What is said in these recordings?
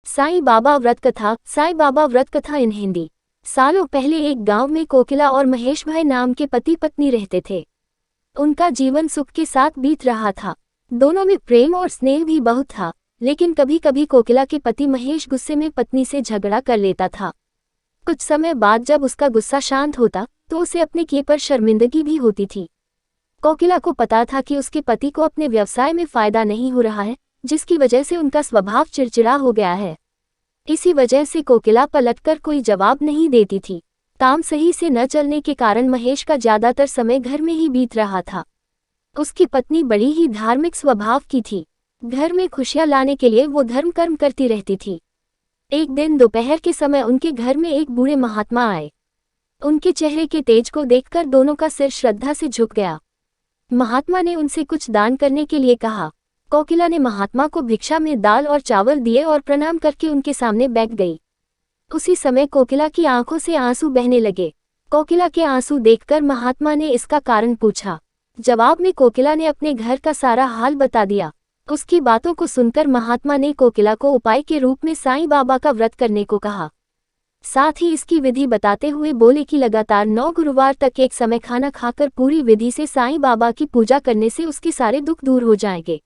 साईं बाबा व्रत कथा। साईं बाबा व्रत कथा इन हिंदी। सालों पहले एक गांव में कोकिला और महेश भाई नाम के पति पत्नी रहते थे। उनका जीवन सुख के साथ बीत रहा था। दोनों में प्रेम और स्नेह भी बहुत था, लेकिन कभी कभी कोकिला के पति महेश गुस्से में पत्नी से झगड़ा कर लेता था। कुछ समय बाद जब उसका गुस्सा शांत होता तो उसे अपने किए पर शर्मिंदगी भी होती थी। कोकिला को पता था कि उसके पति को अपने व्यवसाय में फायदा नहीं हो रहा है, जिसकी वजह से उनका स्वभाव चिड़चिड़ा हो गया है। इसी वजह से कोकिला पलटकर कोई जवाब नहीं देती थी। काम सही से न चलने के कारण महेश का ज्यादातर समय घर में ही बीत रहा था। उसकी पत्नी बड़ी ही धार्मिक स्वभाव की थी। घर में खुशियां लाने के लिए वो धर्म कर्म करती रहती थी। एक दिन दोपहर के समय उनके घर में एक बूढ़े महात्मा आए। उनके चेहरे के तेज को देखकर दोनों का सिर श्रद्धा से झुक गया। महात्मा ने उनसे कुछ दान करने के लिए कहा। कोकिला ने महात्मा को भिक्षा में दाल और चावल दिए और प्रणाम करके उनके सामने बैठ गई। उसी समय कोकिला की आंखों से आंसू बहने लगे। कोकिला के आंसू देखकर महात्मा ने इसका कारण पूछा। जवाब में कोकिला ने अपने घर का सारा हाल बता दिया। उसकी बातों को सुनकर महात्मा ने कोकिला को उपाय के रूप में साईं बाबा का व्रत करने को कहा। साथ ही इसकी विधि बताते हुए बोले कि लगातार 9 गुरुवार तक एक समय खाना खाकर पूरी विधि से साईं बाबा की पूजा करने से उसके सारे दुख दूर हो जाएंगे।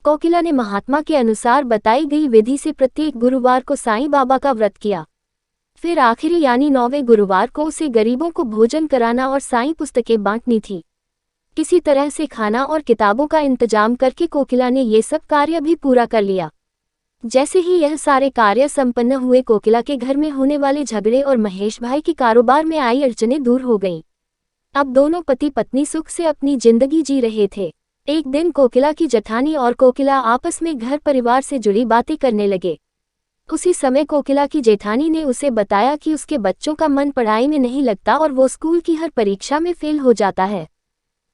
कोकिला ने महात्मा के अनुसार बताई गई विधि से प्रत्येक गुरुवार को साईं बाबा का व्रत किया। फिर आखिरी यानी 9वें गुरुवार को उसे गरीबों को भोजन कराना और साईं पुस्तकें बांटनी थी। किसी तरह से खाना और किताबों का इंतजाम करके कोकिला ने ये सब कार्य भी पूरा कर लिया। जैसे ही यह सारे कार्य संपन्न हुए, कोकिला के घर में होने वाले झगड़े और महेश भाई के कारोबार में आई अड़चनें दूर हो गईं। अब दोनों पति पत्नी सुख से अपनी जिंदगी जी रहे थे। एक दिन कोकिला की जेठानी और कोकिला आपस में घर परिवार से जुड़ी बातें करने लगे। उसी समय कोकिला की जेठानी ने उसे बताया कि उसके बच्चों का मन पढ़ाई में नहीं लगता और वो स्कूल की हर परीक्षा में फेल हो जाता है।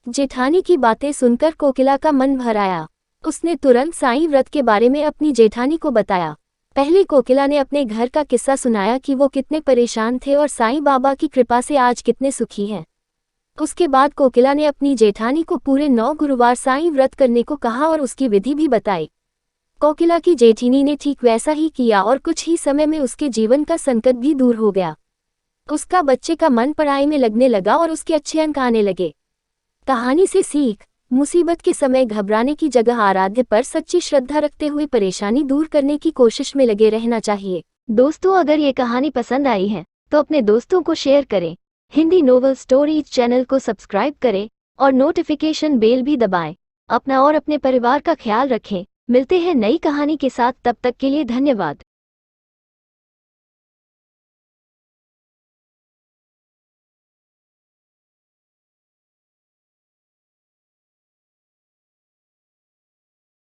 जेठानी की बातें सुनकर कोकिला का मन भर आया। उसने तुरंत साईं व्रत के बारे में अपनी जेठानी को बताया। पहले कोकिला ने अपने घर का किस्सा सुनाया कि वो कितने परेशान थे और साईं बाबा की कृपा से आज कितने सुखी हैं। उसके बाद कोकिला ने अपनी जेठानी को पूरे 9 गुरुवार साईं व्रत करने को कहा और उसकी विधि भी बताई। कोकिला की जेठनी ने ठीक वैसा ही किया और कुछ ही समय में उसके जीवन का संकट भी दूर हो गया। उसका बच्चे का मन पढ़ाई में लगने लगा और उसके अच्छे अंक आने लगे। कहानी से सीख। मुसीबत के समय घबराने की जगह आराध्य पर सच्ची श्रद्धा रखते हुए परेशानी दूर करने की कोशिश में लगे रहना चाहिए। दोस्तों, अगर ये कहानी पसंद आई है तो अपने दोस्तों को शेयर करें। हिंदी नोवेल स्टोरीज चैनल को सब्सक्राइब करें और नोटिफिकेशन बेल भी दबाएं। अपना और अपने परिवार का ख्याल रखें। मिलते हैं नई कहानी के साथ, तब तक के लिए धन्यवाद।